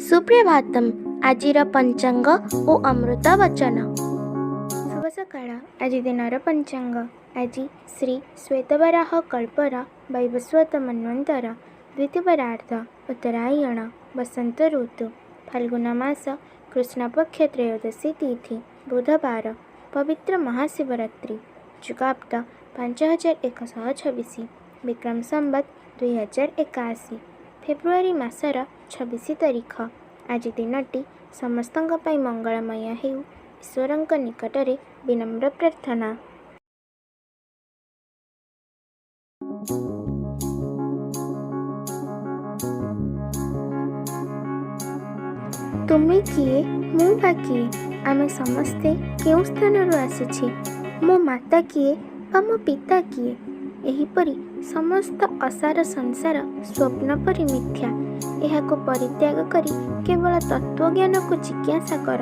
ସୁପ୍ରଭାତମ୍। ଆଜିର ପଞ୍ଚାଙ୍ଗ ଓ ଅମୃତ ବଚନ। ଶୁଭ ସକାଳ। ଆଜି ଦିନର ପଞ୍ଚାଙ୍ଗ। ଆଜି ଶ୍ରୀ ଶ୍ୱେତବରାହ କଳ୍ପର ବୈବସ୍ୱତ ମନ୍ୱନ୍ତର ଦ୍ୱିତୀୟପରାର୍ଦ୍ଧ ଉତ୍ତରାୟଣ ବସନ୍ତ ଋତୁ ଫାଲ୍ଗୁନ ମାସ କୃଷ୍ଣପକ୍ଷ ତ୍ରୟୋଦଶୀ ତିଥି ବୁଧବାର ପବିତ୍ର ମହାଶିବରାତ୍ରି ଯୁଗାବ୍ଦ 5126 ବିକ୍ରମ ସମ୍ବତ 2081 ଫେବୃଆରୀ ମାସର 26 ତାରିଖ। ଆଜି ଦିନଟି ସମସ୍ତଙ୍କ ପାଇଁ ମଙ୍ଗଳମୟ ହେଉ, ଈଶ୍ୱରଙ୍କ ନିକଟରେ ବିନମ୍ର ପ୍ରାର୍ଥନା। ତୁମେ କିଏ, ମୁଁ ବା କିଏ? ଆମେ ସମସ୍ତେ କେଉଁ ସ୍ଥାନରୁ ଆସିଛେ? ମୋ ମାତା କିଏ ବା ମୋ ପିତା କିଏ? ଏହିପରି ସମସ୍ତ ଅସାର ସଂସାର ସ୍ୱପ୍ନ ପରି ମିଥ୍ୟା। ଏହାକୁ ପରିତ୍ୟାଗ କରି କେବଳ ତତ୍ତ୍ୱଜ୍ଞାନକୁ ଜିଜ୍ଞାସା କର।